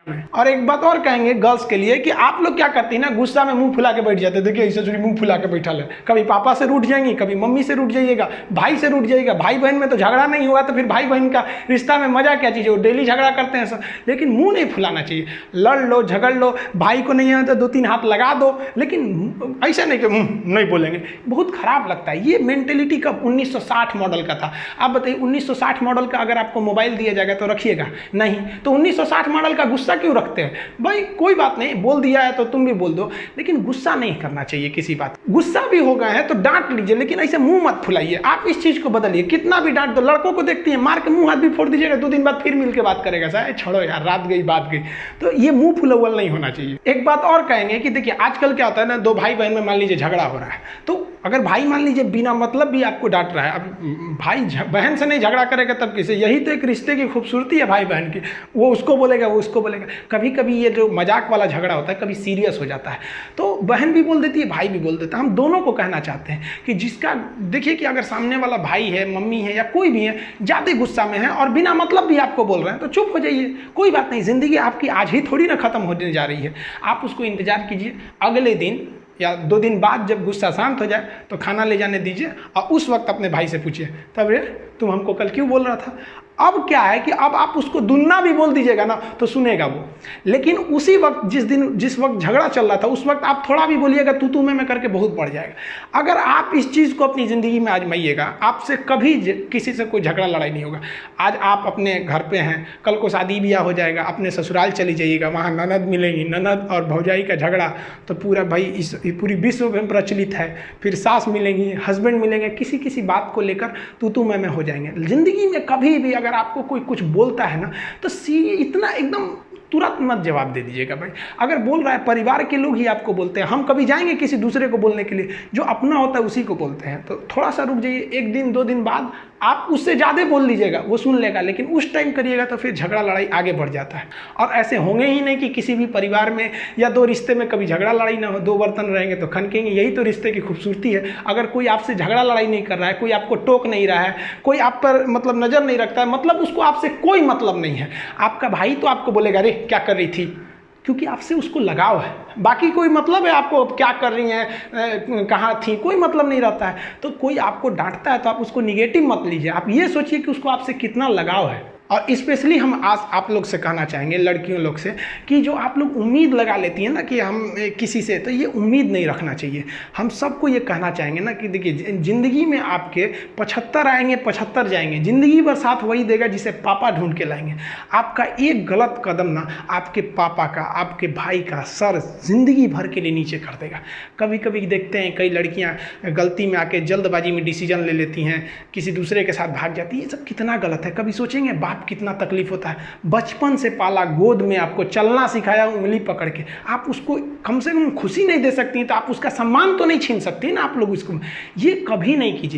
और एक बात और कहेंगे गर्ल्स के लिए कि आप लोग क्या करती हैं ना, गुस्सा में मुंह फुला के बैठ जाते हैं। देखिए ऐसे चोरी मुंह फुला के बैठा है, कभी पापा से रूठ जाएंगी, कभी मम्मी से रूठ जाइएगा, भाई से रूठ जाइएगा। भाई बहन में तो झगड़ा नहीं हुआ तो फिर भाई बहन का रिश्ता में मजा क्या चीज़ है, वो डेली झगड़ा करते हैं सब। लेकिन मुंह नहीं फुलाना चाहिए, लड़ लो झगड़ लो, भाई को नहीं आता तो 2-3 हाथ लगा दो, लेकिन ऐसा नहीं कि नहीं बोलेंगे, बहुत खराब लगता है। ये मेंटेलिटी कब 1960 मॉडल का था। आप बताइए 1960 मॉडल का अगर आपको मोबाइल दिया जाएगा तो रखिएगा नहीं, तो 1960 मॉडल का गुस्सा क्यों रखते हैं भाई? कोई बात नहीं, बोल दिया है तो तुम भी बोल दो, लेकिन गुस्सा नहीं करना चाहिए किसी बात। गुस्सा भी हो गए हैं तो डांट लीजिए, लेकिन ऐसे मुंह मत फुलाइए। आप इस चीज को बदलिए, कितना भी डांट दो। लड़कों को देखती है मार के मुंह हाथ भी फोड़ दीजिएगा, 2 दिन बाद फिर मिल के बात करेगा, साहब छोड़ो यार रात गई बात गई। तो ये मुंह फुलवल नहीं होना चाहिए। एक बात और कहेंगे कि देखिए आजकल क्या होता है ना, 2 भाई बहन में मान लीजिए झगड़ा हो रहा है, तो अगर भाई मान लीजिए बिना मतलब भी आपको डांट रहा है, अब भाई बहन से नहीं झगड़ा करेगा तब किसे? यही तो एक रिश्ते की खूबसूरती है भाई बहन की। वो उसको बोलेगा, वो उसको बोलेगा। कभी कभी ये जो मजाक वाला झगड़ा होता है कभी सीरियस हो जाता है, तो बहन भी बोल देती है, भाई भी बोल देता है। हम दोनों को कहना चाहते हैं कि जिसका देखिए कि अगर सामने वाला भाई है, मम्मी है या कोई भी है, ज़्यादा गुस्सा में है और बिना मतलब भी आपको बोल रहे हैं तो चुप हो जाइए, कोई बात नहीं। ज़िंदगी आपकी आज ही थोड़ी ना ख़त्म होने जा रही है। आप उसको इंतज़ार कीजिए, अगले दिन या 2 दिन बाद जब गुस्सा शांत हो जाए तो खाना ले जाने दीजिए और उस वक्त अपने भाई से पूछिए, तब रे तुम हमको कल क्यों बोल रहा था? अब क्या है कि अब आप उसको दुन्ना भी बोल दीजिएगा ना तो सुनेगा वो, लेकिन उसी वक्त जिस वक्त झगड़ा चल रहा था उस वक्त आप थोड़ा भी बोलिएगा तू मैं करके बहुत बढ़ जाएगा। अगर आप इस चीज़ को अपनी ज़िंदगी में आजमाइएगा, आपसे कभी किसी से कोई झगड़ा लड़ाई नहीं होगा। आज आप अपने घर पे हैं, कल को शादी ब्याह हो जाएगा, अपने ससुराल चली जाइएगा, वहाँ ननद मिलेंगी, ननद और भौजाई का झगड़ा तो पूरा भाई इस पूरी विश्व में प्रचलित है। फिर सास मिलेंगी, हस्बैंड मिलेंगे, किसी बात को लेकर तू मैं हो जाएंगे। ज़िंदगी में कभी भी अगर आपको कोई कुछ बोलता है ना तो इतना एकदम तुरंत मत जवाब दे दीजिएगा भाई। अगर बोल रहा है परिवार के लोग ही आपको बोलते हैं, हम कभी जाएंगे किसी दूसरे को बोलने के लिए? जो अपना होता है उसी को बोलते हैं। तो थोड़ा सा रुक जाइए, 1 दिन 2 दिन बाद आप उससे ज़्यादा बोल लीजिएगा, वो सुन लेगा, लेकिन उस टाइम करिएगा तो फिर झगड़ा लड़ाई आगे बढ़ जाता है। और ऐसे होंगे ही नहीं कि किसी भी परिवार में या 2 रिश्ते में कभी झगड़ा लड़ाई ना हो। 2 बर्तन रहेंगे तो खनकेंगे, यही तो रिश्ते की खूबसूरती है। अगर कोई आपसे झगड़ा लड़ाई नहीं कर रहा है, कोई आपको टोक नहीं रहा है, कोई आप पर मतलब नज़र नहीं रखता है, मतलब उसको आपसे कोई मतलब नहीं है। आपका भाई तो आपको बोलेगा अरे क्या कर रही थी, क्योंकि आपसे उसको लगाव है। बाकी कोई मतलब है आपको क्या कर रही हैं, कहाँ थी, कोई मतलब नहीं रहता है। तो कोई आपको डांटता है तो आप उसको निगेटिव मत लीजिए, आप ये सोचिए कि उसको आपसे कितना लगाव है। और स्पेशली हम आज आप लोग से कहना चाहेंगे, लड़कियों लोग से, कि जो आप लोग उम्मीद लगा लेती हैं ना कि हम किसी से, तो ये उम्मीद नहीं रखना चाहिए। हम सबको ये कहना चाहेंगे ना कि देखिए ज़िंदगी में आपके 75 आएंगे 75 जाएंगे, ज़िंदगी भर साथ वही देगा जिसे पापा ढूंढ के लाएंगे। आपका एक गलत कदम ना आपके पापा का, आपके भाई का सर ज़िंदगी भर के लिए नीचे कर देगा। कभी कभी देखते हैं कई लड़कियाँ गलती में आके जल्दबाजी में डिसीजन ले लेती हैं, किसी दूसरे के साथ भाग जाती है। ये सब कितना गलत है। कभी सोचेंगे कितना तकलीफ होता है। बचपन से पाला, गोद में आपको चलना सिखाया उंगली पकड़ के, आप उसको कम से कम खुशी नहीं दे सकती तो आप उसका सम्मान तो नहीं छीन सकती ना आप लोग उसको। ये कभी नहीं कीजिए।